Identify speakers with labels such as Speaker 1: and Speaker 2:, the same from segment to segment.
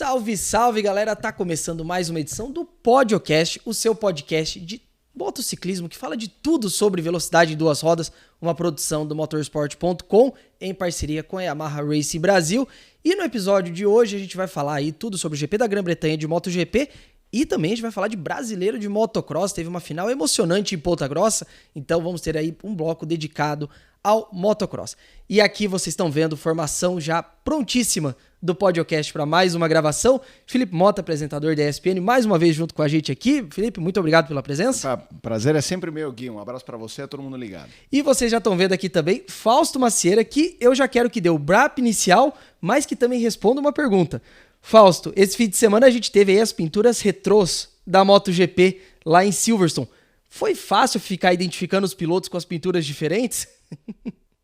Speaker 1: Salve, salve, galera! Tá começando mais uma edição do Podiocast, o seu podcast de motociclismo que fala de tudo sobre velocidade em duas rodas, uma produção do motorsport.com em parceria com a Yamaha Racing Brasil. E no episódio de hoje a gente vai falar aí tudo sobre o GP da Grã-Bretanha de MotoGP e também a gente vai falar de brasileiro de motocross. Teve uma final emocionante em Ponta Grossa, então vamos ter aí um bloco dedicado ao motocross. E aqui vocês estão vendo formação já prontíssima do Podiocast para mais uma gravação. Felipe Mota, apresentador da ESPN, mais uma vez junto com a gente aqui. Felipe, muito obrigado pela presença.
Speaker 2: Prazer é sempre meu, Gui. Um abraço para você e a todo mundo ligado.
Speaker 1: E vocês já estão vendo aqui também Fausto Macieira, que eu já quero que dê o brap inicial, mas que também responda uma pergunta. Fausto, esse fim de semana a gente teve aí as pinturas retrôs da MotoGP lá em Silverstone. Foi fácil ficar identificando os pilotos com as pinturas diferentes?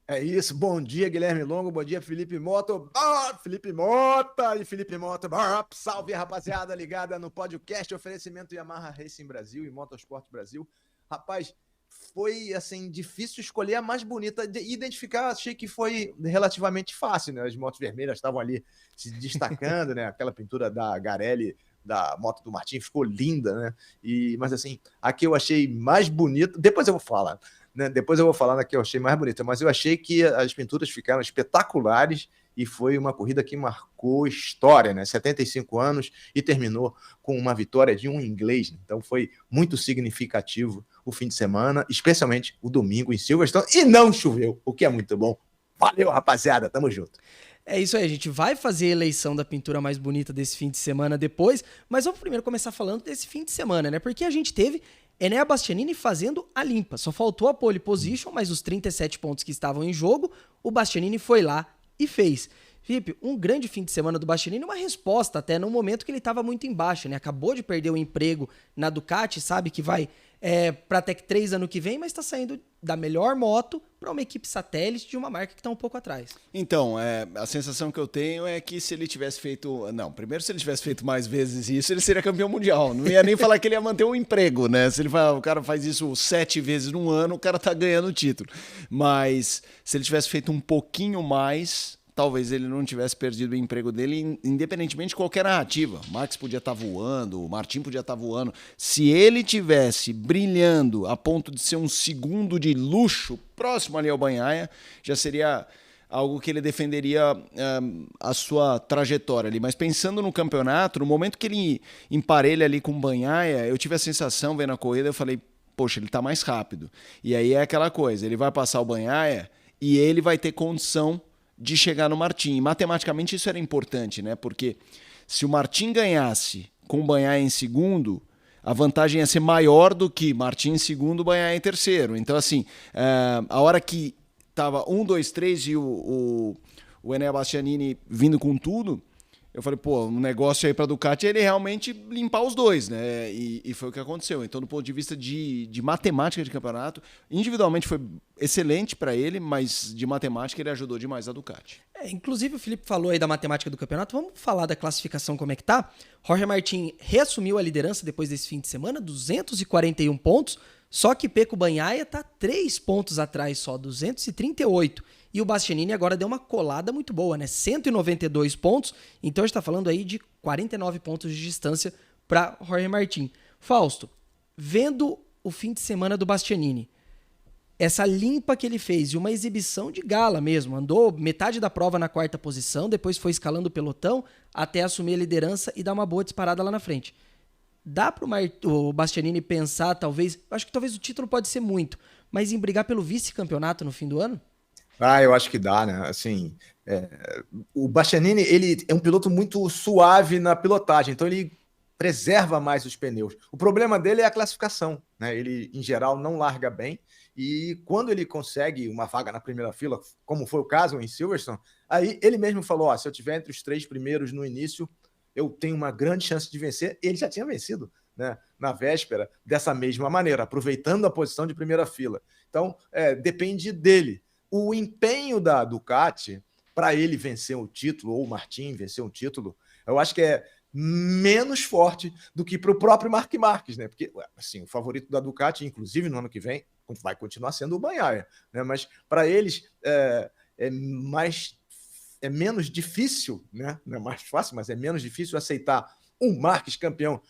Speaker 3: É isso, bom dia Guilherme Longo, bom dia Felipe Mota, Felipe Mota e Felipe Mota, salve rapaziada ligada no podcast, oferecimento Yamaha Racing Brasil e Motorsport Brasil. Rapaz, foi assim difícil escolher a mais bonita, identificar, achei que foi relativamente fácil, né? As motos vermelhas estavam ali se destacando, né? Aquela pintura da Garelli, da moto do Martin, ficou linda, né? Mas assim, a que eu achei mais bonita, depois eu vou falar, né? Depois eu vou falar na que eu achei mais bonita, mas eu achei que as pinturas ficaram espetaculares e foi uma corrida que marcou história, né? 75 anos e terminou com uma vitória de um inglês, né? Então foi muito significativo o fim de semana, especialmente o domingo em Silverstone, e não choveu, o que é muito bom. Valeu, rapaziada, tamo junto.
Speaker 1: É isso aí, a gente vai fazer a eleição da pintura mais bonita desse fim de semana depois, mas vamos primeiro começar falando desse fim de semana, né? Porque a gente teve Enea Bastianini fazendo a limpa, só faltou a pole position, mas os 37 pontos que estavam em jogo, o Bastianini foi lá e fez. Felipe, um grande fim de semana do Bastianini, uma resposta até num momento que ele estava muito embaixo, né? Acabou de perder o emprego na Ducati, sabe que vai para Tech 3 ano que vem, mas está saindo da melhor moto para uma equipe satélite de uma marca que está um pouco atrás.
Speaker 2: Então, a sensação que eu tenho é que se ele tivesse feito... Não, primeiro se ele tivesse feito mais vezes isso, ele seria campeão mundial. Não ia nem falar que ele ia manter o emprego, né? Se o cara faz isso 7 vezes num ano, o cara tá ganhando o título. Mas se ele tivesse feito um pouquinho mais, talvez ele não tivesse perdido o emprego dele, independentemente de qualquer narrativa. O Max podia estar voando, o Martin podia estar voando. Se ele tivesse brilhando a ponto de ser um segundo de luxo próximo ali ao Bagnaia, já seria algo que ele defenderia a sua trajetória ali. Mas pensando no campeonato, no momento que ele emparelha ali com o Bagnaia, eu tive a sensação, vendo a corrida, eu falei, poxa, ele está mais rápido. E aí é aquela coisa, ele vai passar o Bagnaia e ele vai ter condição de chegar no Martin. E matematicamente isso era importante, né? Porque se o Martin ganhasse com o Bagnaia em segundo, a vantagem ia ser maior do que Martin em segundo, Bagnaia em terceiro. Então, assim, a hora que tava 1, 2, 3 e o Enea Bastianini vindo com tudo, eu falei, pô, um negócio aí para Ducati é ele realmente limpar os dois, né? E foi o que aconteceu. Então, do ponto de vista de matemática de campeonato, individualmente foi excelente para ele, mas de matemática ele ajudou demais a Ducati.
Speaker 1: Inclusive o Felipe falou aí da matemática do campeonato, vamos falar da classificação como é que tá? Jorge Martin reassumiu a liderança depois desse fim de semana, 241 pontos, só que Pecco Bagnaia tá 3 pontos atrás só, 238. E o Bastianini agora deu uma colada muito boa, né? 192 pontos, então a gente tá falando aí de 49 pontos de distância para Jorge Martin. Fausto, vendo o fim de semana do Bastianini, essa limpa que ele fez e uma exibição de gala mesmo, andou metade da prova na 4ª posição, depois foi escalando o pelotão até assumir a liderança e dar uma boa disparada lá na frente. Dá para o Bastianini pensar, talvez, acho que talvez o título pode ser muito, mas em brigar pelo vice-campeonato no fim do ano?
Speaker 3: Eu acho que dá, né? Assim, o Bastianini, ele é um piloto muito suave na pilotagem, então ele preserva mais os pneus. O problema dele é a classificação, né? Ele, em geral, não larga bem, e quando ele consegue uma vaga na primeira fila, como foi o caso em Silverstone, aí ele mesmo falou, se eu tiver entre os 3 primeiros no início, eu tenho uma grande chance de vencer. Ele já tinha vencido, né, na véspera, dessa mesma maneira, aproveitando a posição de primeira fila. Então, depende dele. O empenho da Ducati para ele vencer o título, ou o Martin vencer um título, eu acho que é menos forte do que para o próprio Marc Marquez, né? Porque assim, o favorito da Ducati, inclusive no ano que vem, vai continuar sendo o Bagnaia, né? Mas para eles é é menos difícil, né? Não é mais fácil, mas é menos difícil aceitar um Marques campeão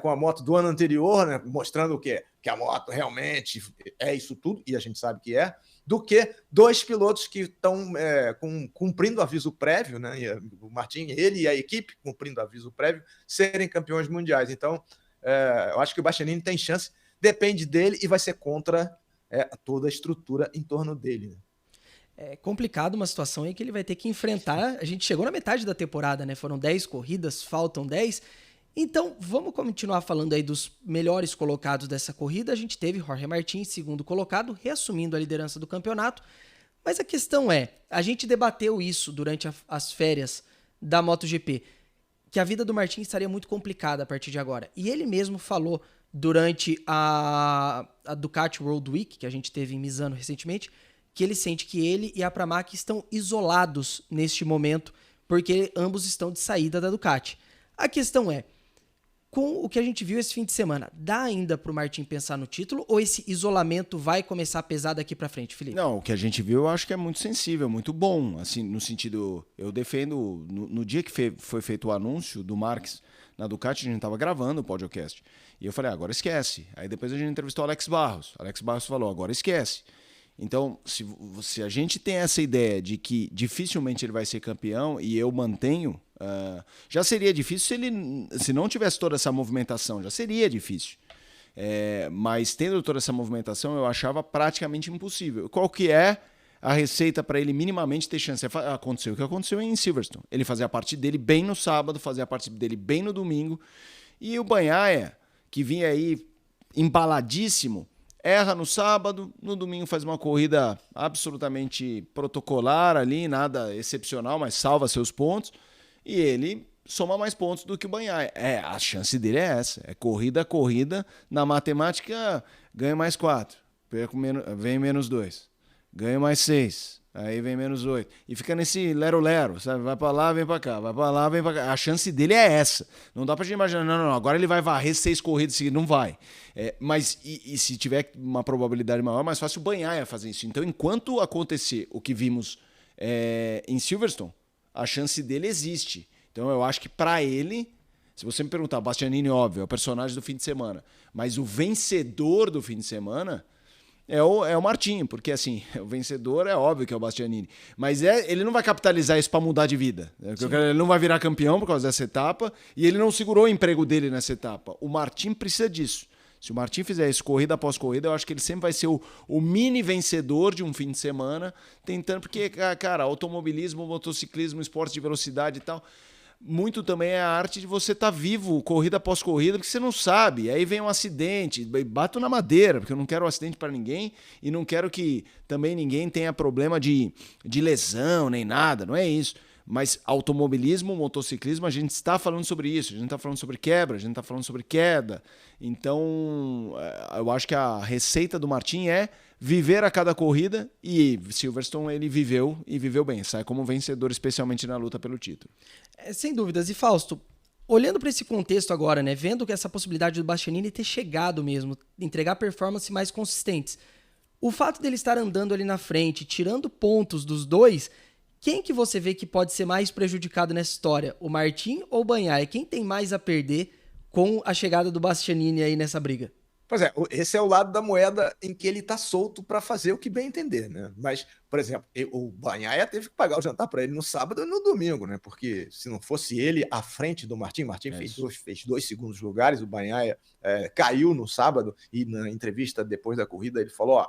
Speaker 3: com a moto do ano anterior, né? Mostrando o quê? Que a moto realmente é isso tudo, e a gente sabe que é, do que dois pilotos que estão cumprindo aviso prévio, né? E o Martin, ele e a equipe cumprindo aviso prévio, serem campeões mundiais. Então, eu acho que o Bastianini tem chance, depende dele e vai ser contra toda a estrutura em torno dele, né?
Speaker 1: É complicado uma situação aí que ele vai ter que enfrentar. A gente chegou na metade da temporada, né? Foram 10 corridas, faltam 10. Então, vamos continuar falando aí dos melhores colocados dessa corrida. A gente teve Jorge Martin, segundo colocado, reassumindo a liderança do campeonato. Mas a questão é, a gente debateu isso durante as férias da MotoGP, que a vida do Martin estaria muito complicada a partir de agora. E ele mesmo falou durante a Ducati World Week, que a gente teve em Misano recentemente, que ele sente que ele e a Pramac estão isolados neste momento, porque ambos estão de saída da Ducati. A questão é, com o que a gente viu esse fim de semana, dá ainda pro Martin pensar no título ou esse isolamento vai começar a pesar daqui pra frente, Felipe?
Speaker 2: Não, o que a gente viu eu acho que é muito sensível, muito bom, assim, no sentido, eu defendo, no dia que foi feito o anúncio do Marques na Ducati, a gente tava gravando o podcast, e eu falei, agora esquece. Aí depois a gente entrevistou o Alex Barros falou, agora esquece. Então, se a gente tem essa ideia de que dificilmente ele vai ser campeão, e eu mantenho, já seria difícil se não tivesse toda essa movimentação, já seria difícil. Mas tendo toda essa movimentação, eu achava praticamente impossível. Qual que é a receita para ele minimamente ter chance? Aconteceu o que aconteceu em Silverstone. Ele fazia a parte dele bem no sábado, fazia a parte dele bem no domingo, e o Bagnaia, que vinha aí embaladíssimo, erra no sábado, no domingo faz uma corrida absolutamente protocolar ali, nada excepcional, mas salva seus pontos, e ele soma mais pontos do que o Bagnaia. A chance dele é essa, é corrida a corrida, na matemática ganha mais 4, vem menos 2, ganha mais 6, aí vem menos 8, e fica nesse lero-lero, sabe? Vai pra lá, vem pra cá, vai pra lá, vem pra cá. A chance dele é essa. Não dá pra gente imaginar, não, agora ele vai varrer 6 corridas seguidas, não vai. Mas se tiver uma probabilidade maior, é mais fácil o Bagnaia fazer isso. Então, enquanto acontecer o que vimos em Silverstone, a chance dele existe. Então, eu acho que pra ele, se você me perguntar, Bastianini, óbvio, é o personagem do fim de semana, mas o vencedor do fim de semana é o Martin, porque assim, o vencedor é óbvio que é o Bastianini, mas ele não vai capitalizar isso para mudar de vida. Ele não vai virar campeão por causa dessa etapa, e ele não segurou o emprego dele nessa etapa. O Martin precisa disso. Se o Martin fizer isso corrida após corrida, eu acho que ele sempre vai ser o mini vencedor de um fim de semana, tentando, porque, cara, automobilismo, motociclismo, esporte de velocidade e tal, muito também é a arte de você estar vivo, corrida após corrida, porque você não sabe. Aí vem um acidente, bato na madeira, porque eu não quero um acidente para ninguém e não quero que também ninguém tenha problema de lesão nem nada, não é isso. Mas automobilismo, motociclismo, a gente está falando sobre isso, a gente está falando sobre quebra, a gente está falando sobre queda. Então, eu acho que a receita do Martin é viver a cada corrida, e Silverstone ele viveu e viveu bem, sai como vencedor, especialmente na luta pelo título.
Speaker 1: Sem dúvidas. E Fausto, olhando para esse contexto agora, né, vendo que essa possibilidade do Bastianini ter chegado mesmo, entregar performances mais consistentes, o fato dele estar andando ali na frente, tirando pontos dos dois, quem que você vê que pode ser mais prejudicado nessa história? O Martin ou o Bagnaia? Quem tem mais a perder com a chegada do Bastianini aí nessa briga?
Speaker 3: Pois é, esse é o lado da moeda em que ele está solto para fazer o que bem entender, né? Mas, por exemplo, o Bagnaia teve que pagar o jantar para ele no sábado e no domingo, né? Porque se não fosse ele à frente do Martin fez 2 segundos lugares, o Bagnaia caiu no sábado, e na entrevista depois da corrida ele falou,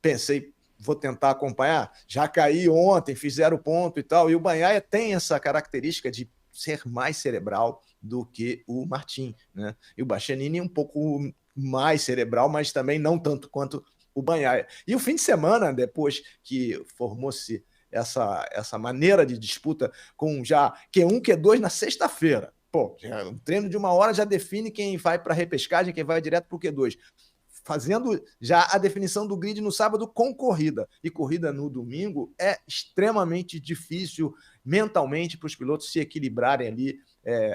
Speaker 3: pensei, vou tentar acompanhar, já caí ontem, fiz 0 ponto e tal, e o Bagnaia tem essa característica de ser mais cerebral do que o Martin, né? E o Bastianini um pouco mais cerebral, mas também não tanto quanto o Bagnaia. E o fim de semana, depois que formou-se essa maneira de disputa com já Q1, Q2 na sexta-feira, um treino de 1 hora já define quem vai para a repescagem, quem vai direto para o Q2. Fazendo já a definição do grid no sábado com corrida. E corrida no domingo é extremamente difícil mentalmente para os pilotos se equilibrarem ali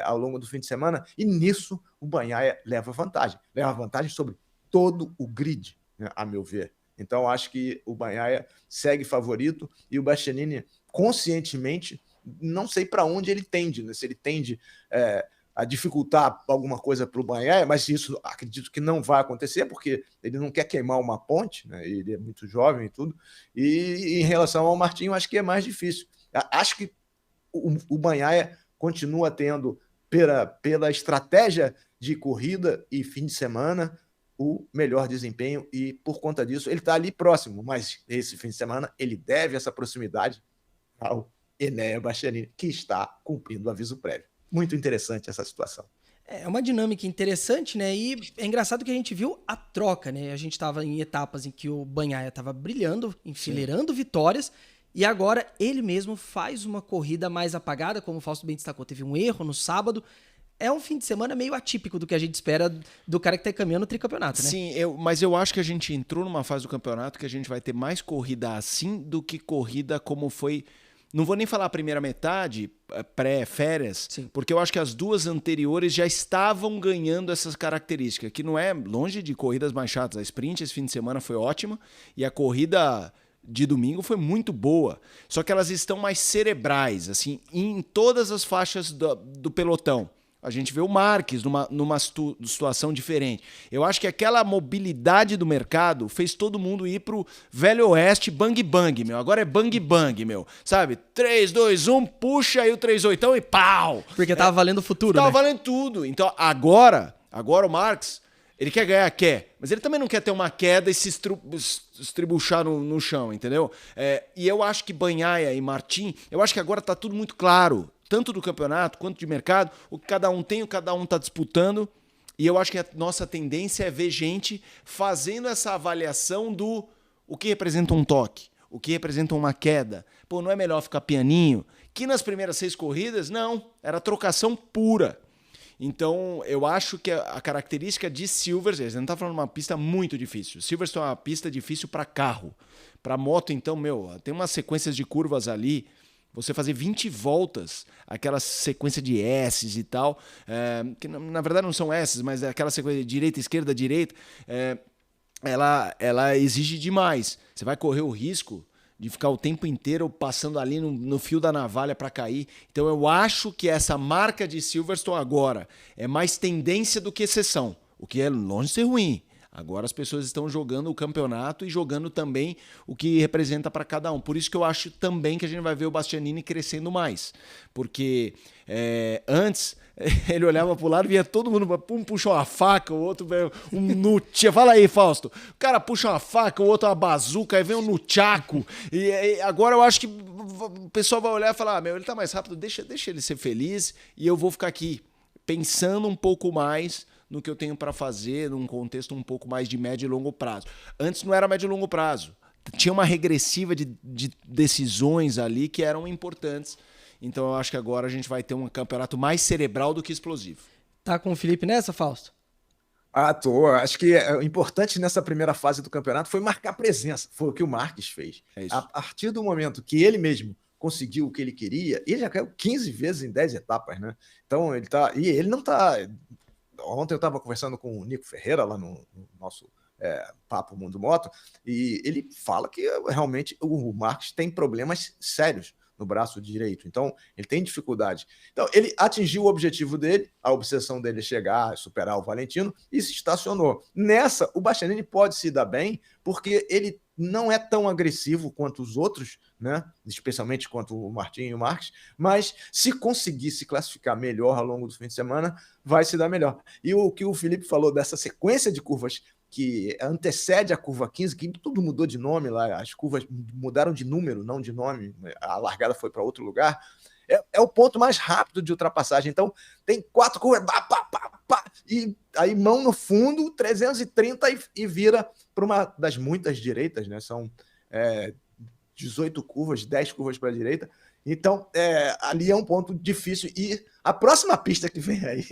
Speaker 3: ao longo do fim de semana. E nisso o Bagnaia leva vantagem. Leva vantagem sobre todo o grid, né, a meu ver. Então acho que o Bagnaia segue favorito e o Bastianini conscientemente não sei para onde ele tende, né? Se ele tende a dificultar alguma coisa para o Bagnaia, mas isso acredito que não vai acontecer, porque ele não quer queimar uma ponte, né? Ele é muito jovem e tudo. E em relação ao Martinho, acho que é mais difícil. Acho que o Bagnaia continua tendo, pela estratégia de corrida e fim de semana, o melhor desempenho, e por conta disso ele está ali próximo, mas esse fim de semana ele deve essa proximidade ao Enea Bastianini, que está cumprindo o aviso prévio. Muito interessante essa situação.
Speaker 1: É uma dinâmica interessante, né? E é engraçado que a gente viu a troca, né? A gente estava em etapas em que o Bagnaia estava brilhando, enfileirando vitórias, e agora ele mesmo faz uma corrida mais apagada, como o Fausto bem destacou, teve um erro no sábado. É um fim de semana meio atípico do que a gente espera do cara que tá caminhando no tricampeonato, né?
Speaker 2: Sim, mas eu acho que a gente entrou numa fase do campeonato que a gente vai ter mais corrida assim do que corrida como foi... Não vou nem falar a primeira metade, pré-férias, porque eu acho que as duas anteriores já estavam ganhando essas características, que não é longe de corridas mais chatas. A sprint esse fim de semana foi ótima e a corrida de domingo foi muito boa. Só que elas estão mais cerebrais, assim, em todas as faixas do pelotão. A gente vê o Marques numa situação diferente. Eu acho que aquela mobilidade do mercado fez todo mundo ir pro velho oeste bang bang, meu. Agora é bang bang, meu. Sabe? 3, 2, 1, puxa aí o 3/8 e pau!
Speaker 1: Porque tava valendo o futuro,
Speaker 2: Tava
Speaker 1: né?
Speaker 2: valendo tudo. Então agora o Marques, ele quer ganhar, quer. Mas ele também não quer ter uma queda e se estribuchar no chão, entendeu? E eu acho que Bagnaia e Martin, eu acho que agora tá tudo muito claro. Tanto do campeonato quanto de mercado, o que cada um tem, o que cada um está disputando. E eu acho que a nossa tendência é ver gente fazendo essa avaliação do o que representa um toque, o que representa uma queda. Pô, não é melhor ficar pianinho? Que nas primeiras 6 corridas, não, era trocação pura. Então, eu acho que a característica de Silverstone, a gente não está falando de uma pista muito difícil. Silverstone é uma pista difícil para carro. Para moto, então, tem umas sequências de curvas ali. Você fazer 20 voltas, aquela sequência de S's e tal, que na verdade não são S's, mas é aquela sequência de direita, esquerda, direita, ela exige demais. Você vai correr o risco de ficar o tempo inteiro passando ali no fio da navalha para cair. Então eu acho que essa marca de Silverstone agora é mais tendência do que exceção, o que é longe de ser ruim. Agora as pessoas estão jogando o campeonato e jogando também o que representa para cada um. Por isso que eu acho também que a gente vai ver o Bastianini crescendo mais. Porque antes ele olhava para o lado e via todo mundo, um puxa uma faca, o outro vem um nutia. Fala aí, Fausto. O cara puxa uma faca, o outro uma bazuca, aí vem um nutiaco. E agora eu acho que o pessoal vai olhar e falar, ele tá mais rápido, deixa ele ser feliz e eu vou ficar aqui pensando um pouco mais no que eu tenho para fazer, num contexto um pouco mais de médio e longo prazo. Antes não era médio e longo prazo. Tinha uma regressiva de decisões ali que eram importantes. Então eu acho que agora a gente vai ter um campeonato mais cerebral do que explosivo.
Speaker 1: Tá com o Felipe nessa, Fausto?
Speaker 3: Tô. Acho que o importante nessa primeira fase do campeonato foi marcar presença. Foi o que o Marques fez. A partir do momento que ele mesmo conseguiu o que ele queria, ele já caiu 15 vezes em 10 etapas, né? Então ele tá... E ele não tá... Ontem eu estava conversando com o Nico Ferreira lá no nosso Papo Mundo Moto, e ele fala que realmente o Marques tem problemas sérios no braço direito, então ele tem dificuldade. Então ele atingiu o objetivo dele, a obsessão dele é chegar, superar o Valentino, e se estacionou. Nessa, o Bastianini pode se dar bem, porque ele não é tão agressivo quanto os outros, né? Especialmente quanto o Martin e o Marques, mas se conseguir se classificar melhor ao longo do fim de semana, vai se dar melhor. E o que o Felipe falou dessa sequência de curvas que antecede a curva 15, que tudo mudou de nome lá, as curvas mudaram de número, não de nome, a largada foi para outro lugar, é o ponto mais rápido de ultrapassagem. Então, tem 4 curvas, e aí mão no fundo, 330 e vira para uma das muitas direitas, né? São 18 curvas, 10 curvas para a direita. Então, ali é um ponto difícil. E a próxima pista que vem aí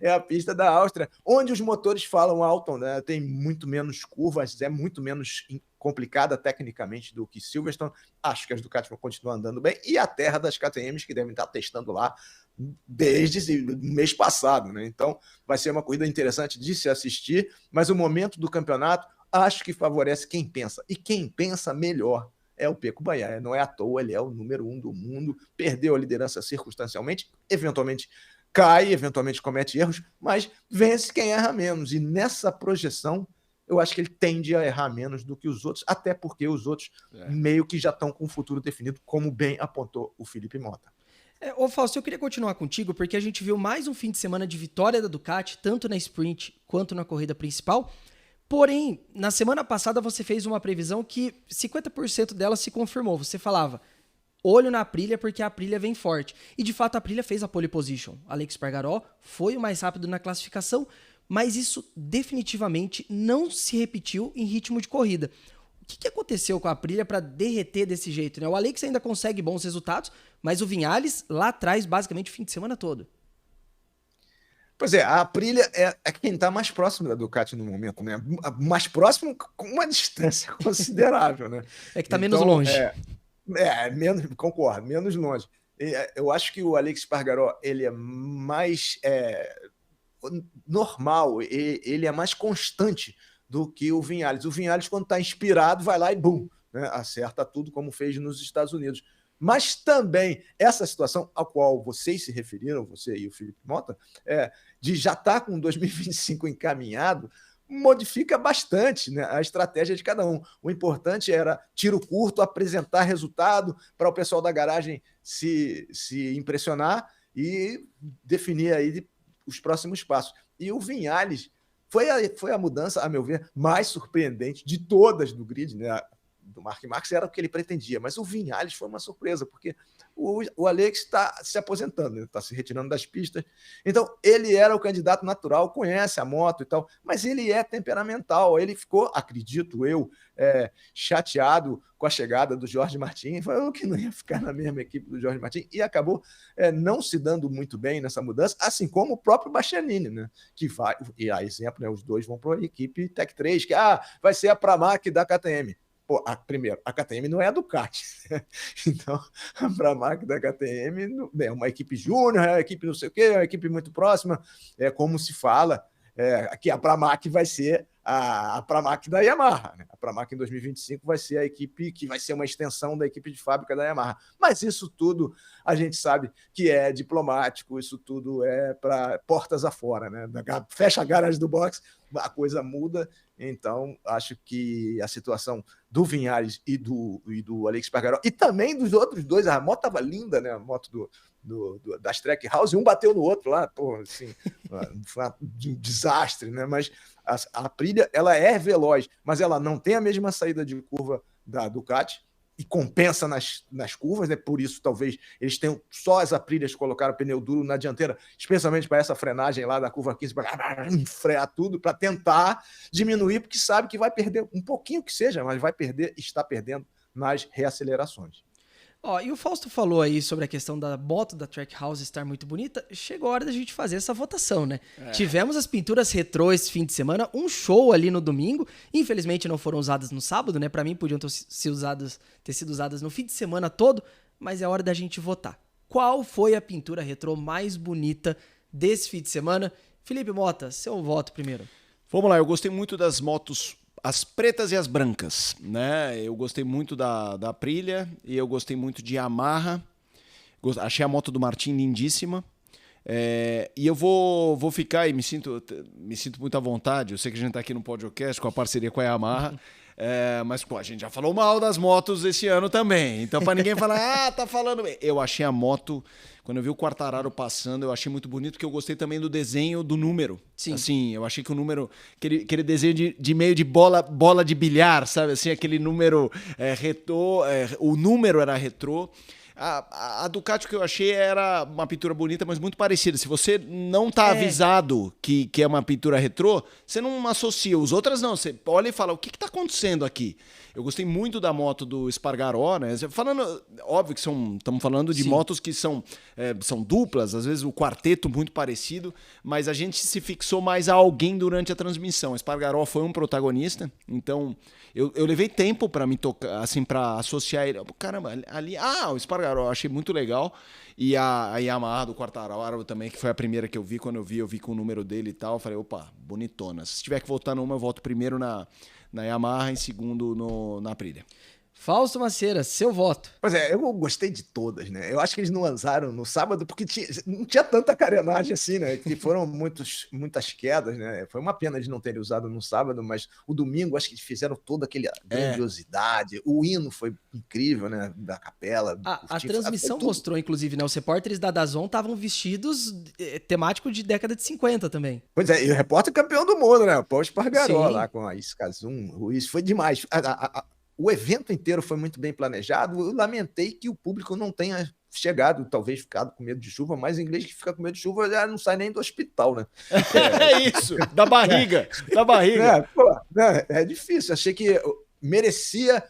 Speaker 3: é a pista da Áustria, onde os motores falam alto, né? Tem muito menos curvas, é muito menos complicada tecnicamente do que Silverstone. Acho que as Ducati vão continuar andando bem. E a terra das KTMs, que devem estar testando lá desde o mês passado, né? Então, vai ser uma corrida interessante de se assistir, mas o momento do campeonato acho que favorece quem pensa. E quem pensa melhor é o Pecco Bagnaia. Não é à toa, ele é o número 1 do mundo, perdeu a liderança circunstancialmente, eventualmente cai, eventualmente comete erros, mas vence quem erra menos. E nessa projeção, eu acho que ele tende a errar menos do que os outros, até porque os outros meio que já estão com o futuro definido, como bem apontou o Felipe Mota.
Speaker 1: Ô Fausto, eu queria continuar contigo, porque a gente viu mais um fim de semana de vitória da Ducati, tanto na sprint quanto na corrida principal. Porém, na semana passada você fez uma previsão que 50% dela se confirmou. Você falava, olho na Aprilia porque a Aprilia vem forte. E de fato a Aprilia fez a pole position. Alex Espargaró foi o mais rápido na classificação, mas isso definitivamente não se repetiu em ritmo de corrida. O que aconteceu com a Aprilia para derreter desse jeito, né? O Alex ainda consegue bons resultados, mas o Viñales lá atrás basicamente o fim de semana todo.
Speaker 3: Pois é, a Aprilia é quem está mais próximo da Ducati no momento, né? Mais próximo com uma distância considerável, né?
Speaker 1: É que está menos longe.
Speaker 3: Menos, concordo, menos longe. Eu acho que o Alex Espargaró, ele é mais normal, ele é mais constante do que o Viñales. O Viñales, quando está inspirado, vai lá e bum, né? Acerta tudo, como fez nos Estados Unidos. Mas também essa situação a qual vocês se referiram, você e o Felipe Mota, de já estar com 2025 encaminhado, modifica bastante, né, a estratégia de cada um. O importante era tiro curto, apresentar resultado para o pessoal da garagem se impressionar e definir aí os próximos passos. E o Viñales foi a mudança, a meu ver, mais surpreendente de todas do grid, né? Do Marc Marques era o que ele pretendia, mas o Viñales foi uma surpresa, porque o Alex está se aposentando, está se retirando das pistas, então ele era o candidato natural, conhece a moto e tal, mas ele é temperamental, ele ficou, acredito eu, chateado com a chegada do Jorge Martin, falou que não ia ficar na mesma equipe do Jorge Martin, e acabou não se dando muito bem nessa mudança, assim como o próprio Bastianini, né, que vai, e a exemplo, né, os dois vão para a equipe Tech 3, que vai ser a Pramac da KTM. Pô, primeiro, a KTM não é a Ducati. Então, a Pramac da KTM é uma equipe júnior, é uma equipe não sei o quê, é uma equipe muito próxima. É como se fala que a Pramac vai ser a Pramac da Yamaha, né? A Pramac em 2025 vai ser a equipe que vai ser uma extensão da equipe de fábrica da Yamaha. Mas isso tudo a gente sabe que é diplomático, isso tudo é para portas afora, né? Fecha a garagem do box, a coisa muda. Então, acho que a situação do Viñales e do Alex Espargaró, e também dos outros dois, a moto estava linda, né? A moto das Trackhouse, um bateu no outro lá, pô, assim, foi um desastre, né? Mas a Aprilia, ela é veloz, mas ela não tem a mesma saída de curva da Ducati, e compensa nas curvas, né? Por isso talvez eles tenham só as Aprilias colocaram pneu duro na dianteira, especialmente para essa frenagem lá da curva 15, para frear tudo, para tentar diminuir, porque sabe que vai perder um pouquinho que seja, mas vai perder, está perdendo nas reacelerações.
Speaker 1: E o Fausto falou aí sobre a questão da moto da Trackhouse estar muito bonita. Chegou a hora da gente fazer essa votação, né? Tivemos as pinturas retrô esse fim de semana, um show ali no domingo. Infelizmente não foram usadas no sábado, né? Pra mim podiam ter sido usadas no fim de semana todo, mas é hora da gente votar. Qual foi a pintura retrô mais bonita desse fim de semana? Felipe Mota, seu voto primeiro.
Speaker 2: Vamos lá, eu gostei muito das motos, as pretas e as brancas, né? Eu gostei muito da Aprilia e eu gostei muito de Yamaha. Achei a moto do Martin lindíssima. E eu vou ficar e me sinto muito à vontade. Eu sei que a gente está aqui no podcast com a parceria com a Yamaha. Mas pô, a gente já falou mal das motos esse ano também. Então, para ninguém falar, tá falando bem. Eu achei a moto, quando eu vi o Quartararo passando, eu achei muito bonito, porque eu gostei também do desenho do número.
Speaker 1: Sim.
Speaker 2: Assim, eu achei que o número, aquele desenho de meio de bola de bilhar, sabe? Assim, aquele número retrô, o número era retrô. A Ducati que eu achei era uma pintura bonita, mas muito parecida. Se você não tá avisado que é uma pintura retrô, você não associa. Os outras não. Você olha e fala, o que tá acontecendo aqui? Eu gostei muito da moto do Espargaró, né? Falando, óbvio que estamos falando de motos que são duplas, às vezes o quarteto muito parecido, mas a gente se fixou mais a alguém durante a transmissão. O Espargaró foi um protagonista, então eu levei tempo para me tocar, assim, para associar ele. Caramba, ali, o Espargaró, achei muito legal. E a Yamaha do Quartararo também, que foi a primeira que eu vi. Quando eu vi com o número dele e tal, eu falei, opa, bonitona. Se tiver que votar numa, eu voto primeiro na Yamaha, em segundo na Aprilia.
Speaker 1: Fausto Macieira, seu voto.
Speaker 3: Pois é, eu gostei de todas, né? Eu acho que eles não lançaram no sábado porque não tinha tanta carenagem assim, né? Que foram muitas quedas, né? Foi uma pena eles não terem usado no sábado, mas o domingo acho que eles fizeram toda aquela grandiosidade. O hino foi incrível, né? Da capela.
Speaker 1: A transmissão mostrou, inclusive, né? Os repórteres da DAZN estavam vestidos temático de década de 50 também.
Speaker 3: Pois é, e o repórter campeão do mundo, né? O Paulo Espargaró lá com a Iscazum, Ruiz. Foi demais. O evento inteiro foi muito bem planejado. Eu lamentei que o público não tenha chegado, talvez ficado com medo de chuva, mas em inglês que fica com medo de chuva já não sai nem do hospital, né?
Speaker 2: É isso, da barriga, da barriga.
Speaker 3: É difícil. Achei que merecia,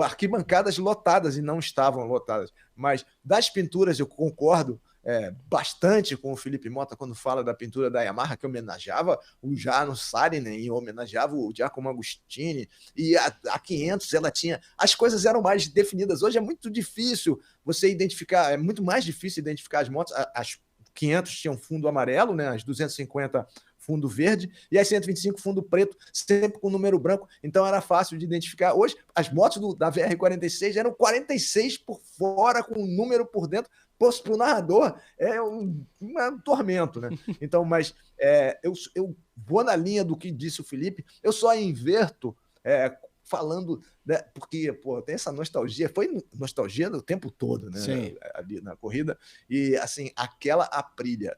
Speaker 3: arquibancadas lotadas e não estavam lotadas. Mas das pinturas eu concordo bastante com o Felipe Mota quando fala da pintura da Yamaha, que homenageava o Jarno Saarinen e homenageava o Giacomo Agostini, e a 500 ela tinha... As coisas eram mais definidas. Hoje é muito difícil você identificar, é muito mais difícil identificar as motos. As 500 tinham fundo amarelo, né? As 250 fundo verde, e as 125 fundo preto, sempre com número branco, então era fácil de identificar. Hoje, as motos da VR46 eram 46 por fora, com um número por dentro. Para o narrador é um tormento, né? Então, mas eu vou na linha do que disse o Felipe, eu só inverto falando, né, porque tem essa nostalgia, foi nostalgia do tempo todo, né?
Speaker 2: Sim.
Speaker 3: Ali na corrida, e assim, aquela Aprilia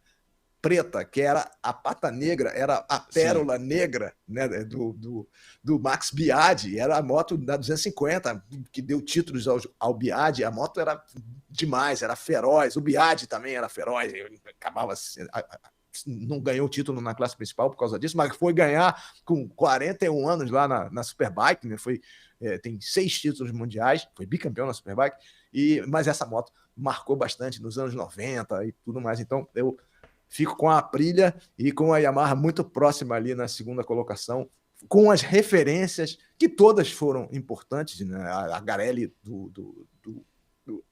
Speaker 3: preta, que era a pata negra, era a pérola negra, né, do Max Biaggi, era a moto da 250, que deu títulos ao Biaggi. A moto era demais, era feroz, o Biaggi também era feroz, acabava não ganhou o título na classe principal por causa disso, mas foi ganhar com 41 anos lá na Superbike, né? Tem 6 títulos mundiais, foi bicampeão na Superbike, mas essa moto marcou bastante nos anos 90 e tudo mais. Então eu fico com a Aprilia e com a Yamaha muito próxima ali na segunda colocação, com as referências que todas foram importantes, né? A Garelli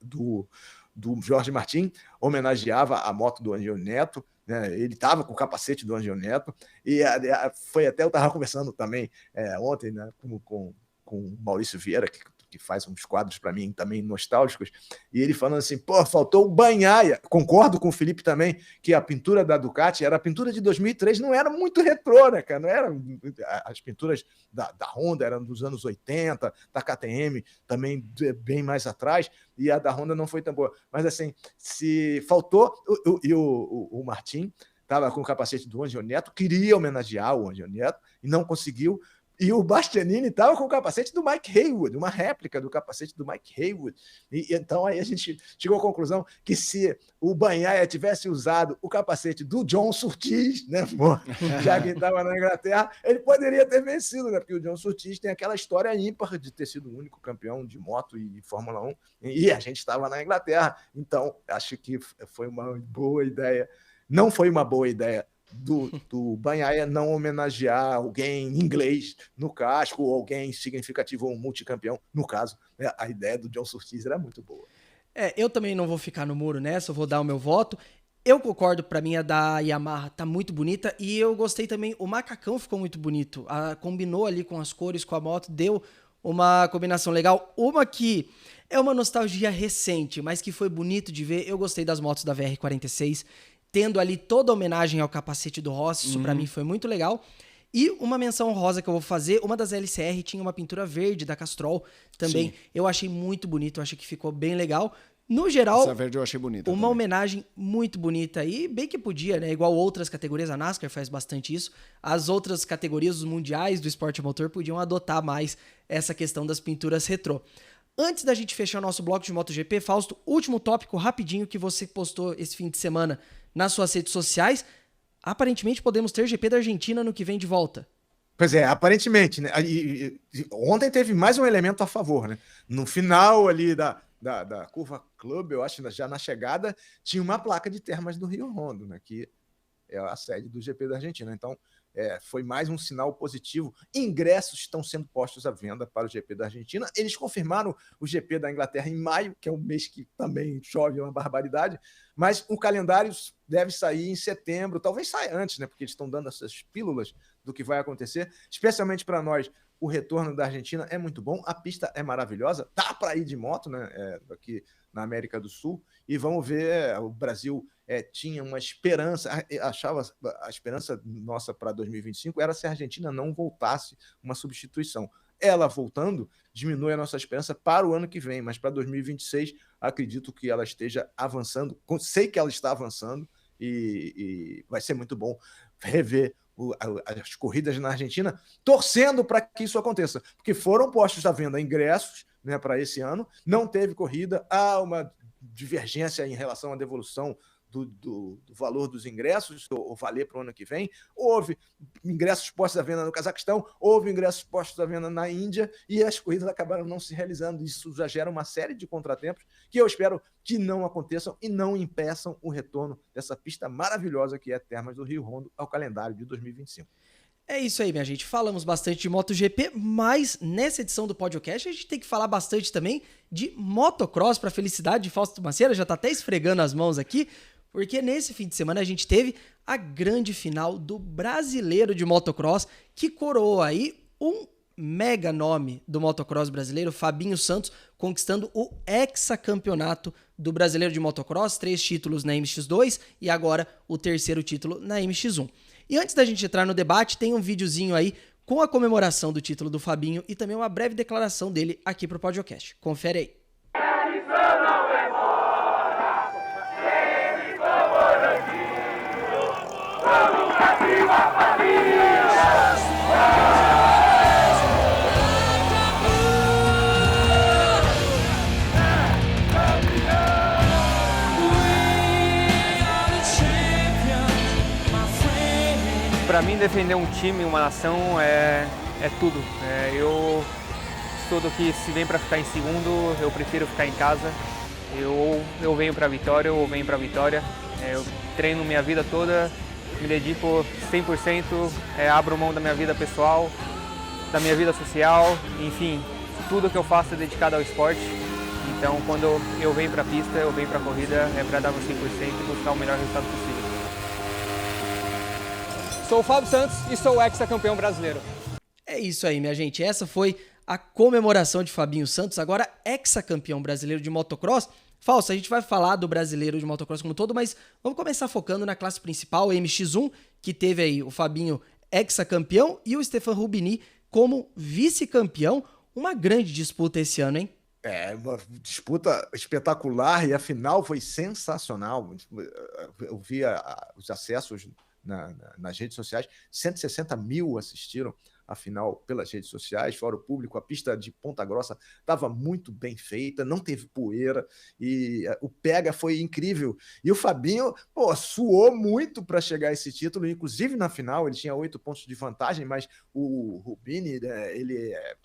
Speaker 3: do Jorge Martin homenageava a moto do Angel Neto, né? Ele estava com o capacete do Angel Neto, e foi até, eu estava conversando também ontem, né, com o Maurício Vieira, que faz uns quadros para mim também nostálgicos, e ele falando assim, faltou o Banhaia. Concordo com o Felipe também, que a pintura da Ducati era a pintura de 2003, não era muito retrô, né, cara? Não era, as pinturas da Honda eram dos anos 80, da KTM também bem mais atrás, e a da Honda não foi tão boa. Mas assim, se faltou, o Martin estava com o capacete do Angel Neto, queria homenagear o Angel Neto, e não conseguiu. E o Bastianini estava com o capacete do Mike Haywood, uma réplica do capacete do Mike Haywood. E então aí a gente chegou à conclusão que se o Bagnaia tivesse usado o capacete do John Surtees, né, já que estava na Inglaterra, ele poderia ter vencido, né? Porque o John Surtees tem aquela história ímpar de ter sido o único campeão de moto e de Fórmula 1, e a gente estava na Inglaterra. Então, acho que foi uma boa ideia. Não foi uma boa ideia do Bagnaia não homenagear alguém em inglês no casco, ou alguém significativo ou um multicampeão. No caso, né, a ideia do John Surtees era muito boa.
Speaker 1: Eu também não vou ficar no muro nessa, eu vou dar o meu voto. Eu concordo, pra mim a da Yamaha tá muito bonita, e eu gostei também, o macacão ficou muito bonito, combinou ali com as cores, com a moto, deu uma combinação legal. Uma que é uma nostalgia recente, mas que foi bonito de ver, eu gostei das motos da VR46, tendo ali toda a homenagem ao capacete do Rossi, isso pra mim foi muito legal. E uma menção rosa que eu vou fazer, uma das LCR tinha uma pintura verde da Castrol também. Sim. Eu achei muito bonito, eu achei que ficou bem legal. No geral,
Speaker 2: essa verde eu achei bonita
Speaker 1: uma
Speaker 2: também.
Speaker 1: Homenagem muito bonita. E bem que podia, né? Igual outras categorias, a NASCAR faz bastante isso. As outras categorias, os mundiais do esporte motor, podiam adotar mais essa questão das pinturas retrô. Antes da gente fechar o nosso bloco de MotoGP, Fausto, último tópico rapidinho que você postou esse fim de semana nas suas redes sociais. Aparentemente podemos ter GP da Argentina no que vem de volta.
Speaker 3: Pois é, aparentemente, né? Ontem teve mais um elemento a favor, né? No final ali da Curva Club, eu acho, já na chegada, tinha uma placa de termas do Rio Hondo, né? Que é a sede do GP da Argentina. Então, foi mais um sinal positivo. Ingressos estão sendo postos à venda para o GP da Argentina. Eles confirmaram o GP da Inglaterra em maio, que é um mês que também chove uma barbaridade, mas o calendário deve sair em setembro, talvez saia antes, né? Porque eles estão dando essas pílulas do que vai acontecer, especialmente para nós. O retorno da Argentina é muito bom, a pista é maravilhosa, dá para ir de moto, né? Aqui na América do Sul, e vamos ver, o Brasil tinha uma esperança, achava a esperança nossa para 2025 era se a Argentina não voltasse uma substituição. Ela voltando, diminui a nossa esperança para o ano que vem, mas para 2026 acredito que ela esteja avançando, sei que ela está avançando, e vai ser muito bom rever as corridas na Argentina, torcendo para que isso aconteça, porque foram postos à venda ingressos, né, para esse ano, não teve corrida, há uma divergência em relação à devolução do valor dos ingressos, ou valer para o ano que vem. Houve ingressos postos à venda no Cazaquistão, houve ingressos postos à venda na Índia, e as corridas acabaram não se realizando. Isso já gera uma série de contratempos que eu espero que não aconteçam e não impeçam o retorno dessa pista maravilhosa que é Termas do Rio Hondo ao calendário de 2025.
Speaker 1: É isso aí, minha gente. Falamos bastante de MotoGP, mas nessa edição do podcast a gente tem que falar bastante também de motocross, para felicidade de Fausto Macieira, já tá até esfregando as mãos aqui, porque nesse fim de semana a gente teve a grande final do Brasileiro de Motocross, que coroou aí um mega nome do motocross brasileiro, Fabinho Santos, conquistando o hexacampeonato do Brasileiro de Motocross, 3 títulos na MX2 e agora o 3º título na MX1. E antes da gente entrar no debate, tem um videozinho aí com a comemoração do título do Fabinho e também uma breve declaração dele aqui pro podcast. Confere aí.
Speaker 4: Para mim, defender um time, uma nação, é tudo. Eu sou do que, se vem para ficar em segundo, eu prefiro ficar em casa. Eu venho para a vitória, eu venho para a vitória. Eu treino minha vida toda, me dedico 100%, abro mão da minha vida pessoal, da minha vida social, enfim, tudo que eu faço é dedicado ao esporte. Então, quando eu venho para a pista, eu venho para a corrida, é para dar meu 100% e buscar o melhor resultado possível.
Speaker 5: Sou o Fábio Santos e sou o hexacampeão brasileiro.
Speaker 1: É isso aí, minha gente. Essa foi a comemoração de Fabinho Santos, agora hexacampeão brasileiro de motocross. Fausto, a gente vai falar do brasileiro de motocross como um todo, mas vamos começar focando na classe principal, MX1, que teve aí o Fabinho hexacampeão e o Stefan Rubini como vice-campeão. Uma grande disputa esse ano, hein?
Speaker 3: Uma disputa espetacular e a final foi sensacional. Eu vi os acessos nas redes sociais, 160 mil assistiram a final pelas redes sociais, fora o público. A pista de Ponta Grossa estava muito bem feita, não teve poeira e o pega foi incrível. E o Fabinho, suou muito para chegar a esse título, inclusive na final ele tinha 8 pontos de vantagem, mas o Rubini, ele é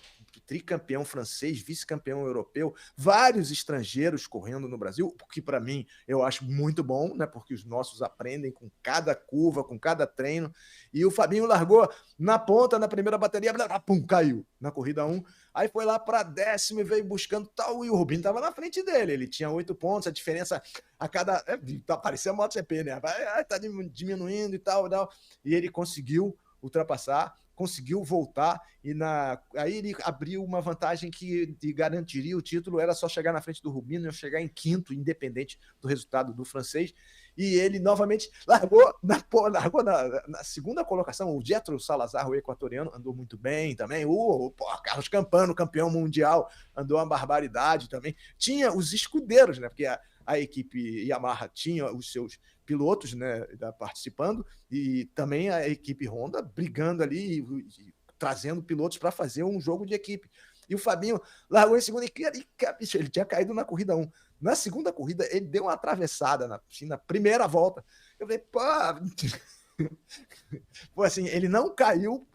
Speaker 3: tricampeão francês, vice-campeão europeu, vários estrangeiros correndo no Brasil, o que para mim eu acho muito bom, né? Porque os nossos aprendem com cada curva, com cada treino. E o Fabinho largou na ponta, na primeira bateria, pum, caiu na corrida 1. Aí foi lá para 10º e veio buscando tal, e o Rubinho estava na frente dele. Ele tinha 8 pontos, a diferença a cada. Parecia a MotoGP, né? Tá diminuindo e tal. E ele conseguiu ultrapassar, conseguiu voltar, aí ele abriu uma vantagem que garantiria o título, era só chegar na frente do Rubinho, chegar em 5º, independente do resultado do francês, e ele novamente largou na segunda colocação. O Jetro Salazar, o equatoriano, andou muito bem também. Carlos Campano, campeão mundial, andou uma barbaridade também. Tinha os escudeiros, né? Porque a equipe Yamaha tinha os seus pilotos, né, participando, e também a equipe Honda brigando ali e trazendo pilotos para fazer um jogo de equipe. E o Fabinho largou em segundo e ele tinha caído na corrida 1. Na segunda corrida, ele deu uma atravessada na primeira volta. Eu falei, assim, ele não caiu,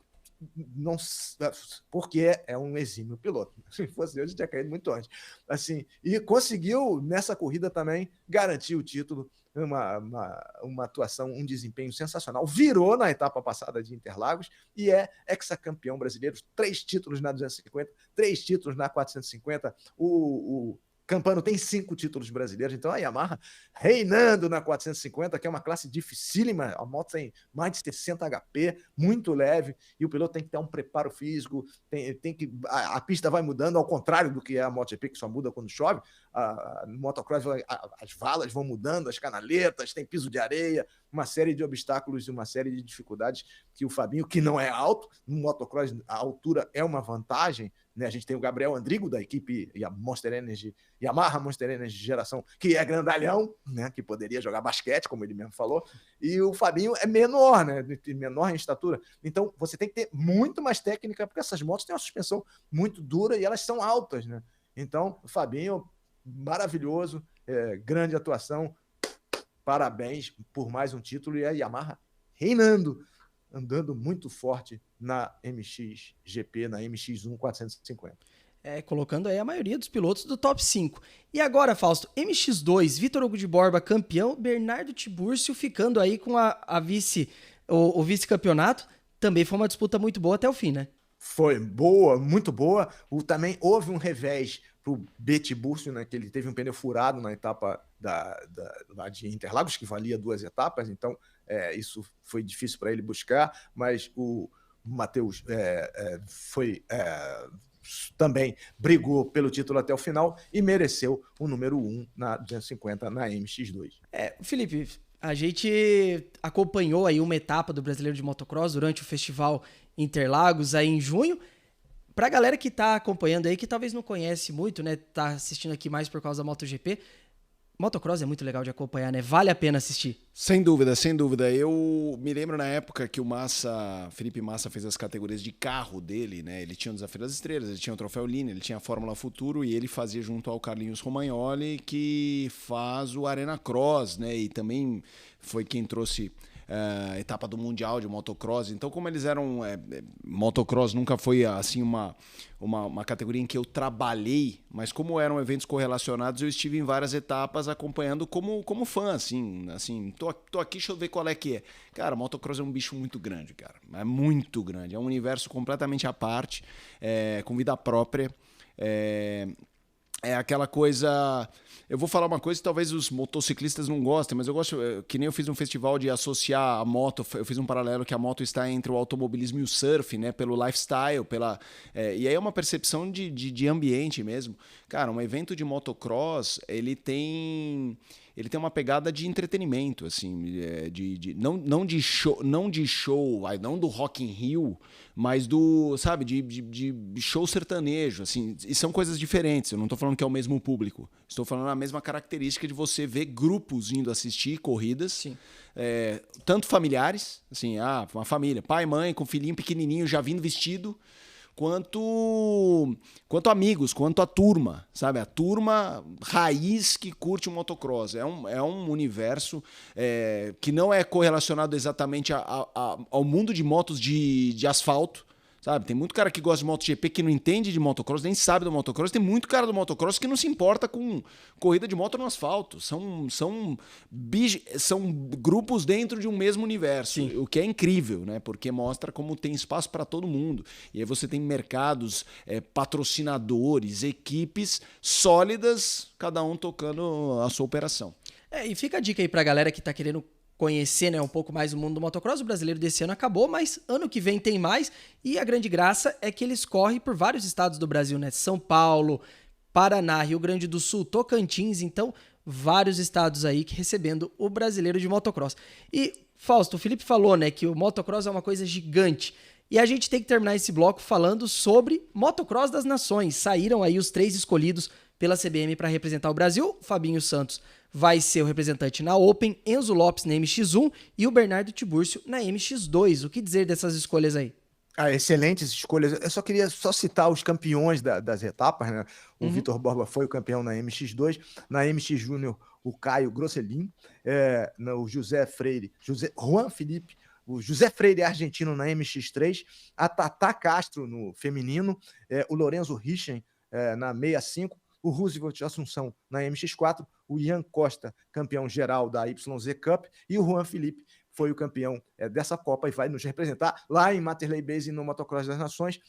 Speaker 3: não, porque é um exímio piloto. Se fosse eu, já tinha caído muito antes. Assim, e conseguiu, nessa corrida também, garantir o título. Uma atuação, um desempenho sensacional. Virou na etapa passada de Interlagos e é hexacampeão brasileiro. 3 títulos na 250, 3 títulos na 450. O Campano tem 5 títulos brasileiros, então a Yamaha reinando na 450, que é uma classe dificílima. A moto tem mais de 60 HP, muito leve, e o piloto tem que ter um preparo físico, tem que a pista vai mudando, ao contrário do que é a MotoGP, que só muda quando chove. No motocross as valas vão mudando, as canaletas, tem piso de areia, uma série de obstáculos e uma série de dificuldades que o Fabinho, que não é alto, no motocross a altura é uma vantagem, né? A gente tem o Gabriel Andrigo da equipe e a Monster Energy, Yamaha Monster Energy de geração, que é grandalhão, né? Que poderia jogar basquete, como ele mesmo falou, e o Fabinho é menor, né? Menor em estatura. Então você tem que ter muito mais técnica, porque essas motos têm uma suspensão muito dura e elas são altas, né? Então o Fabinho, maravilhoso, grande atuação, parabéns por mais um título, e a Yamaha reinando, andando muito forte na MXGP, na MX1 450.
Speaker 1: Colocando aí a maioria dos pilotos do top 5. E agora, Fausto, MX2, Vitor Hugo de Borba campeão, Bernardo Tiburcio ficando aí com a o vice-campeonato. Também foi uma disputa muito boa até o fim, né?
Speaker 3: Foi boa, muito boa. Também houve um revés pro Tiburcio, né, que ele teve um pneu furado na etapa lá de Interlagos, que valia 2 etapas, então isso foi difícil para ele buscar, mas o Matheus também brigou pelo título até o final e mereceu o número 1 na 250 na MX2.
Speaker 1: Felipe, a gente acompanhou aí uma etapa do Brasileiro de Motocross durante o Festival Interlagos aí em junho. Pra galera que tá acompanhando aí, que talvez não conhece muito, né, tá assistindo aqui mais por causa da MotoGP, motocross é muito legal de acompanhar, né? Vale a pena assistir.
Speaker 2: Sem dúvida, sem dúvida. Eu me lembro na época que o Felipe Massa fez as categorias de carro dele, né? Ele tinha o Desafio das Estrelas, ele tinha o Troféu Line, ele tinha a Fórmula Futuro e ele fazia junto ao Carlinhos Romagnoli, que faz o Arena Cross, né? E também foi quem trouxe etapa do Mundial de Motocross. Então, como eles eram... motocross nunca foi assim uma categoria em que eu trabalhei, mas como eram eventos correlacionados, eu estive em várias etapas acompanhando como fã, assim, tô aqui, deixa eu ver qual é que é. Cara, motocross é um bicho muito grande, cara. É muito grande. É um universo completamente à parte, com vida própria. É aquela coisa... Eu vou falar uma coisa que talvez os motociclistas não gostem, mas eu gosto... Que nem eu fiz um festival de associar a moto, eu fiz um paralelo que a moto está entre o automobilismo e o surf, né? Pelo lifestyle, e aí é uma percepção de ambiente mesmo. Cara, um evento de motocross, ele tem uma pegada de entretenimento, assim, não de show, não do Rock in Rio, mas sabe, de show sertanejo, assim, e são coisas diferentes. Eu não estou falando que é o mesmo público, estou falando a mesma característica de você ver grupos indo assistir corridas.
Speaker 1: Sim.
Speaker 2: Tanto familiares, assim, uma família, pai, mãe, com filhinho pequenininho já vindo vestido, quanto amigos, quanto a turma, sabe? A turma raiz que curte o motocross. É um universo que não é correlacionado exatamente ao mundo de motos de asfalto, sabe? Tem muito cara que gosta de MotoGP que não entende de motocross, nem sabe do motocross. Tem muito cara do motocross que não se importa com corrida de moto no asfalto. São grupos dentro de um mesmo universo. Sim. O que é incrível, né? Porque mostra como tem espaço para todo mundo. E aí você tem mercados, patrocinadores, equipes sólidas, cada um tocando a sua operação.
Speaker 1: E fica a dica aí pra galera que tá querendo conhecer, né, um pouco mais o mundo do motocross. O brasileiro desse ano acabou, mas ano que vem tem mais, e a grande graça é que eles correm por vários estados do Brasil, né? São Paulo, Paraná, Rio Grande do Sul, Tocantins, então vários estados aí que recebendo o brasileiro de motocross. E, Fausto, o Felipe falou, né, que o motocross é uma coisa gigante, e a gente tem que terminar esse bloco falando sobre motocross das nações. Saíram aí os 3 escolhidos pela CBM para representar o Brasil. Fabinho Santos vai ser o representante na Open, Enzo Lopes na MX1 e o Bernardo Tiburcio na MX2. O que dizer dessas escolhas aí?
Speaker 3: Excelentes escolhas. Eu só queria citar os campeões das etapas, né? O Vitor Borba foi o campeão na MX2, na MX Júnior o Caio Grosselin, o Juan Felipe, o José Freire argentino na MX3, a Tatá Castro no feminino, o Lorenzo Richen na 65, o Roosevelt Assunção na MX4, o Ian Costa, campeão geral da YZ Cup, e o Juan Felipe foi o campeão dessa Copa e vai nos representar lá em Matterley Base no Motocross das Nações.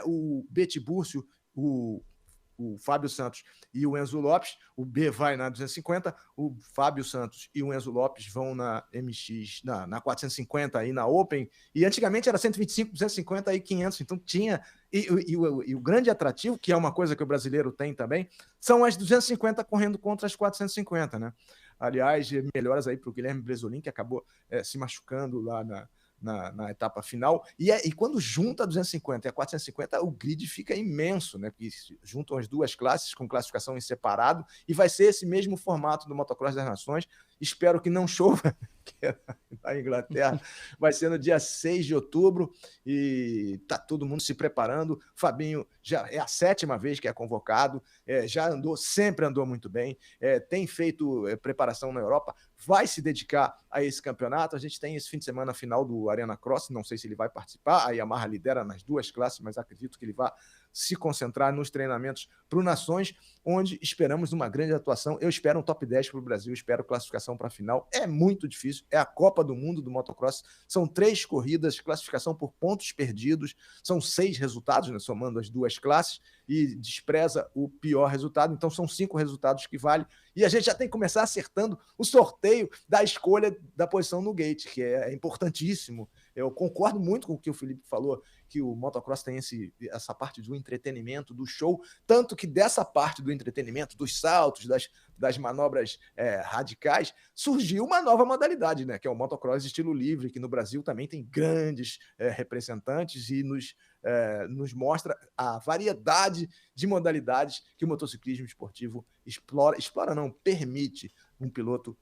Speaker 3: O Tiburcio, o o Fábio Santos e o Enzo Lopes, o B vai na 250, o Fábio Santos e o Enzo Lopes vão na MX, na 450 aí na Open, e antigamente era 125, 250 e 500, então tinha, e o grande atrativo, que é uma coisa que o brasileiro tem também, são as 250 correndo contra as 450, né? Aliás, melhoras aí para o Guilherme Bresolin, que acabou se machucando lá na etapa final, e quando junta a 250 e a 450, o grid fica imenso, né? Porque juntam as duas classes com classificação em separado, e vai ser esse mesmo formato do Motocross das Nações. Espero que não chova, que é na Inglaterra. Vai ser no dia 6 de outubro, e tá todo mundo se preparando. Fabinho já é a 7ª vez que é convocado, sempre andou muito bem, tem feito preparação na Europa, vai se dedicar a esse campeonato. A gente tem esse fim de semana final do Arena Cross, não sei se ele vai participar, a Yamaha lidera nas duas classes, mas acredito que ele vai se concentrar nos treinamentos para o Nações, onde esperamos uma grande atuação. Eu espero um top 10 para o Brasil, espero classificação para a final. É muito difícil, é a Copa do Mundo do motocross, são 3 corridas, classificação por pontos perdidos, são 6 resultados, né, somando as duas classes, e despreza o pior resultado, então são 5 resultados que vale, e a gente já tem que começar acertando o sorteio da escolha da posição no gate, que é importantíssimo. Eu concordo muito com o que o Felipe falou, que o motocross tem essa parte do entretenimento, do show, tanto que dessa parte do entretenimento, dos saltos, das manobras radicais, surgiu uma nova modalidade, né, que é o motocross estilo livre, que no Brasil também tem grandes representantes e nos mostra a variedade de modalidades que o motociclismo esportivo permite um piloto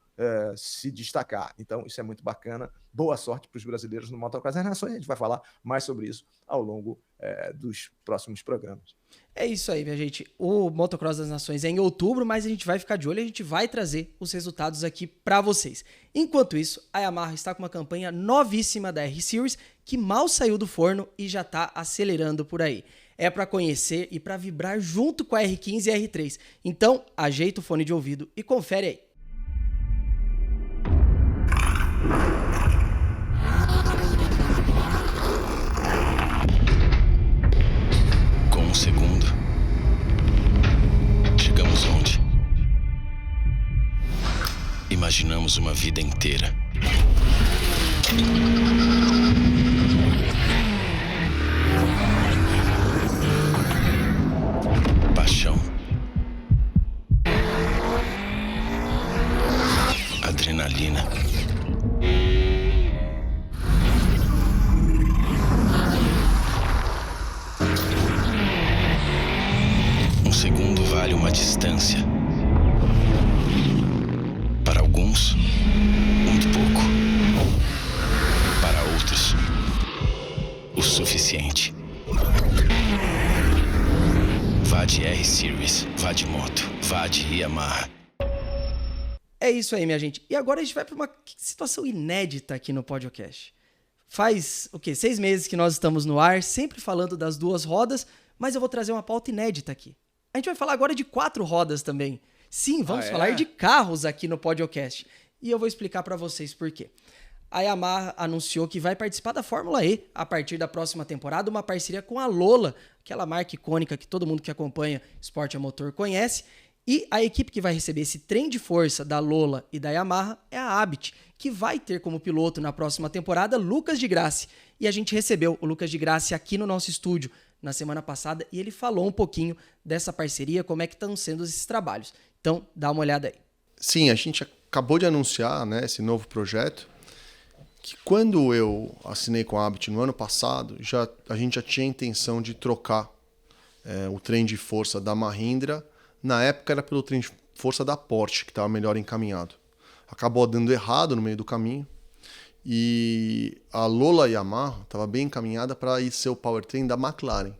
Speaker 3: se destacar. Então, isso é muito bacana. Boa sorte para os brasileiros no Motocross das Nações. A gente vai falar mais sobre isso ao longo dos próximos programas.
Speaker 1: É isso aí, minha gente. O Motocross das Nações é em outubro, mas a gente vai ficar de olho e a gente vai trazer os resultados aqui para vocês. Enquanto isso, a Yamaha está com uma campanha novíssima da R-Series que mal saiu do forno e já está acelerando por aí. É para conhecer e para vibrar junto com a R15 e a R3. Então, ajeita o fone de ouvido e confere aí.
Speaker 6: Com um segundo, chegamos onde? Imaginamos uma vida inteira. Paixão. Adrenalina. Um segundo vale uma distância. Para alguns, muito pouco. Para outros, o suficiente. Vá de R-Series, vá de moto, vá de Yamaha.
Speaker 1: É isso aí, minha gente. E agora a gente vai para uma situação inédita aqui no podcast. Faz, 6 meses que nós estamos no ar, sempre falando das 2 rodas, mas eu vou trazer uma pauta inédita aqui. A gente vai falar agora de 4 rodas também. Sim, vamos falar de carros aqui no podcast. E eu vou explicar para vocês por quê. A Yamaha anunciou que vai participar da Fórmula E a partir da próxima temporada, uma parceria com a Lola, aquela marca icônica que todo mundo que acompanha esporte a motor conhece. E a equipe que vai receber esse trem de força da Lola e da Yamaha é a Abit, que vai ter como piloto na próxima temporada Lucas de Grassi. E a gente recebeu o Lucas de Grassi aqui no nosso estúdio na semana passada e ele falou um pouquinho dessa parceria, como é que estão sendo esses trabalhos. Então, dá uma olhada aí.
Speaker 7: Sim, a gente acabou de anunciar, né, esse novo projeto, que quando eu assinei com a Abit no ano passado, a gente já tinha a intenção de trocar o trem de força da Mahindra. Na época era pelo trem de força da Porsche, que estava melhor encaminhado. Acabou dando errado no meio do caminho. E a Lola Yamaha estava bem encaminhada para ir ser o powertrain da McLaren.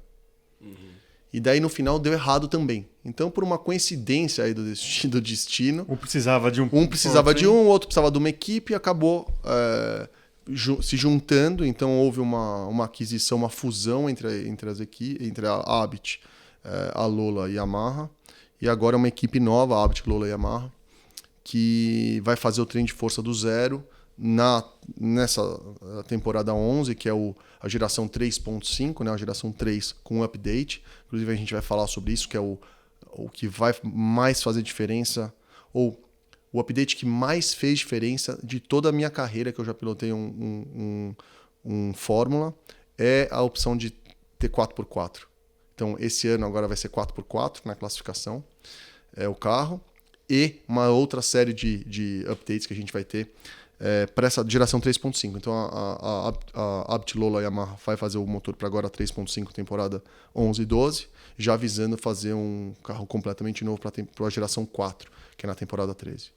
Speaker 7: E daí no final deu errado também. Então, por uma coincidência aí do destino...
Speaker 8: Um precisava de um...
Speaker 7: Um precisava de um, o outro precisava de uma equipe e acabou se juntando. Então houve uma aquisição, uma fusão entre as equipes, entre a Abit, a Lola e a Yamaha. E agora é uma equipe nova, a Abit, Lola e Yamaha, que vai fazer o trem de força do zero nessa temporada 11, que é a geração 3.5, né, a geração 3 com update. Inclusive a gente vai falar sobre isso, que é o que vai mais fazer diferença, ou o update que mais fez diferença de toda a minha carreira, que eu já pilotei um Fórmula, é a opção de ter 4x4. Então, esse ano agora vai ser 4x4 na classificação, o carro, e uma outra série de updates que a gente vai ter para essa geração 3.5. Então, a Abt Lola Yamaha vai fazer o motor para agora 3.5, temporada 11 e 12, já visando fazer um carro completamente novo para a geração 4, que é na temporada 13.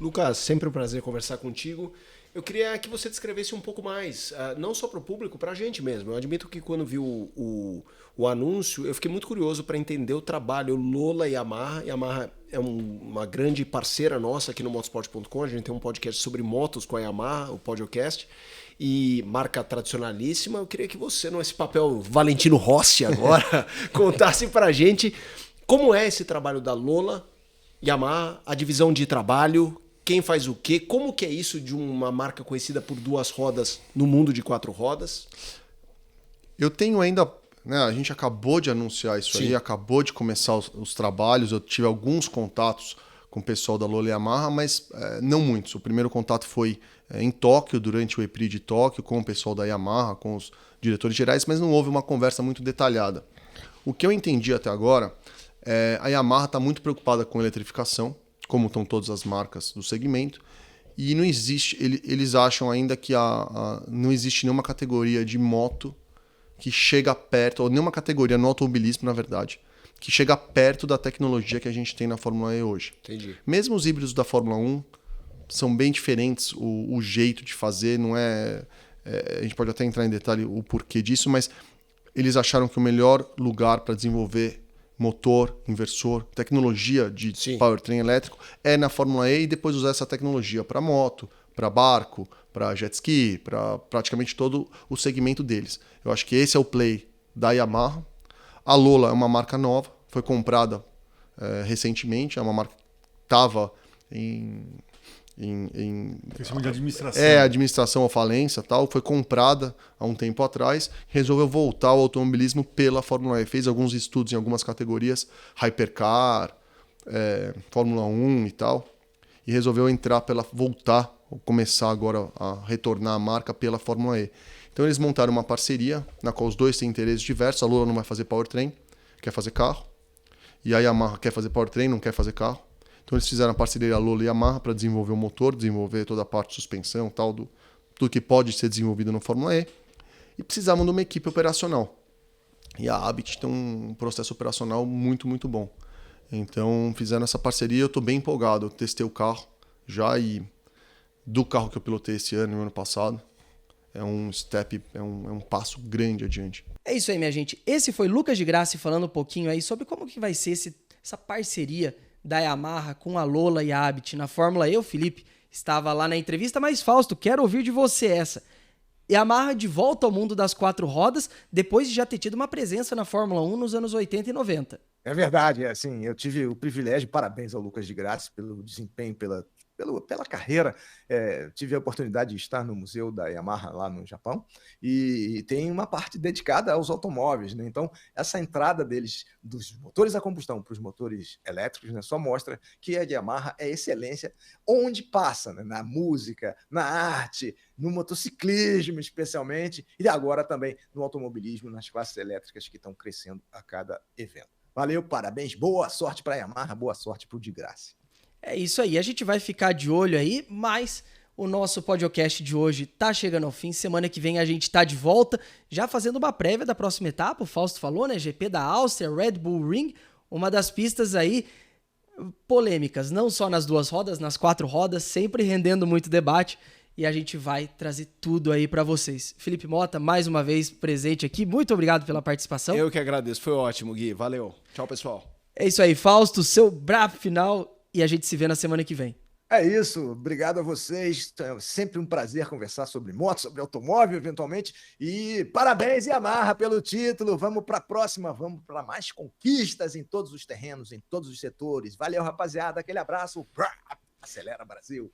Speaker 2: Lucas, sempre um prazer conversar contigo. Eu queria que você descrevesse um pouco mais, não só para o público, para a gente mesmo. Eu admito que quando vi o anúncio, eu fiquei muito curioso para entender o trabalho Lola Yamaha. Yamaha é uma grande parceira nossa aqui no motorsport.com. A gente tem um podcast sobre motos com a Yamaha, o podcast, e marca tradicionalíssima. Eu queria que você, nesse papel Valentino Rossi agora, contasse para a gente como é esse trabalho da Lola Yamaha, a divisão de trabalho, quem faz o quê, como que é isso de uma marca conhecida por 2 rodas no mundo de 4 rodas?
Speaker 7: Eu tenho ainda, né, a gente acabou de anunciar isso aí, acabou de começar os trabalhos, eu tive alguns contatos com o pessoal da Lola Yamaha, mas não muitos. O primeiro contato foi em Tóquio, durante o EPRI de Tóquio, com o pessoal da Yamaha, com os diretores gerais, mas não houve uma conversa muito detalhada. O que eu entendi até agora, a Yamaha está muito preocupada com eletrificação, como estão todas as marcas do segmento, e não existe, eles acham ainda que não existe nenhuma categoria de moto que chega perto, ou nenhuma categoria no automobilismo, na verdade, que chega perto da tecnologia que a gente tem na Fórmula E hoje.
Speaker 2: Entendi.
Speaker 7: Mesmo os híbridos da Fórmula 1 são bem diferentes, o jeito de fazer, não a gente pode até entrar em detalhe o porquê disso, mas eles acharam que o melhor lugar para desenvolver motor, inversor, tecnologia de powertrain elétrico é na Fórmula E, e depois usar essa tecnologia para moto, para barco, para jet ski, para praticamente todo o segmento deles. Eu acho que esse é o play da Yamaha. A Lola é uma marca nova, foi comprada recentemente, é uma marca que estava em
Speaker 8: questão de administração.
Speaker 7: Administração ou falência, tal, foi comprada há um tempo atrás, resolveu voltar ao automobilismo pela Fórmula E, fez alguns estudos em algumas categorias, Hypercar, Fórmula 1 e tal, e resolveu começar agora a retornar a marca pela Fórmula E. Então eles montaram uma parceria na qual os dois têm interesses diversos. A Lola não vai fazer powertrain, quer fazer carro, e a Yamaha quer fazer powertrain, não quer fazer carro. Então eles fizeram a parceria Lola e Yamaha para desenvolver o motor, desenvolver toda a parte de suspensão, tal, do que pode ser desenvolvido no Fórmula E. E precisavam de uma equipe operacional. E a Abt tem um processo operacional muito, muito bom. Então fizeram essa parceria, eu estou bem empolgado. Eu testei o carro já, e do carro que eu pilotei esse ano e ano passado, é um step, é um passo grande adiante.
Speaker 1: É isso aí, minha gente. Esse foi Lucas de Grassi falando um pouquinho aí sobre como que vai ser essa parceria da Yamaha com a Lola e a Abt na Fórmula E. O Felipe estava lá na entrevista, mas Fausto, quero ouvir de você essa. Yamaha de volta ao mundo das 4 rodas, depois de já ter tido uma presença na Fórmula 1 nos anos 80 e 90.
Speaker 3: É verdade, assim, eu tive o privilégio, parabéns ao Lucas de Grassi pelo desempenho, pela carreira. Tive a oportunidade de estar no museu da Yamaha lá no Japão, e tem uma parte dedicada aos automóveis, né? Então, essa entrada deles dos motores a combustão para os motores elétricos, né, só mostra que a Yamaha é excelência onde passa, né? Na música, na arte, no motociclismo especialmente, e agora também no automobilismo, nas classes elétricas que estão crescendo a cada evento. Valeu, parabéns, boa sorte para a Yamaha, boa sorte para o de Grassi.
Speaker 1: É isso aí, a gente vai ficar de olho aí, mas o nosso podcast de hoje tá chegando ao fim. Semana que vem a gente tá de volta, já fazendo uma prévia da próxima etapa. O Fausto falou, né? GP da Áustria, Red Bull Ring, uma das pistas aí polêmicas, não só nas 2 rodas, nas 4 rodas, sempre rendendo muito debate. E a gente vai trazer tudo aí pra vocês. Felipe Mota, mais uma vez presente aqui, muito obrigado pela participação.
Speaker 2: Eu que agradeço, foi ótimo, Gui, valeu. Tchau, pessoal.
Speaker 1: É isso aí, Fausto, seu brabo final. E a gente se vê na semana que vem.
Speaker 3: É isso, obrigado a vocês. É sempre um prazer conversar sobre moto, sobre automóvel, eventualmente. E parabéns, Yamaha, pelo título. Vamos para a próxima, vamos para mais conquistas em todos os terrenos, em todos os setores. Valeu, rapaziada, aquele abraço. Acelera, Brasil.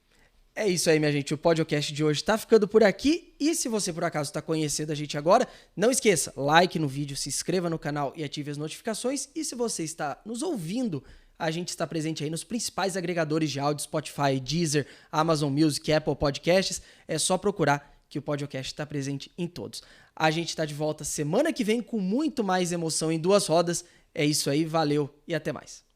Speaker 1: É isso aí, minha gente. O podcast de hoje tá ficando por aqui. E se você, por acaso, está conhecendo a gente agora, não esqueça, like no vídeo, se inscreva no canal e ative as notificações. E se você está nos ouvindo, a gente está presente aí nos principais agregadores de áudio, Spotify, Deezer, Amazon Music, Apple Podcasts. É só procurar que o podcast está presente em todos. A gente está de volta semana que vem com muito mais emoção em Duas Rodas. É isso aí, valeu e até mais.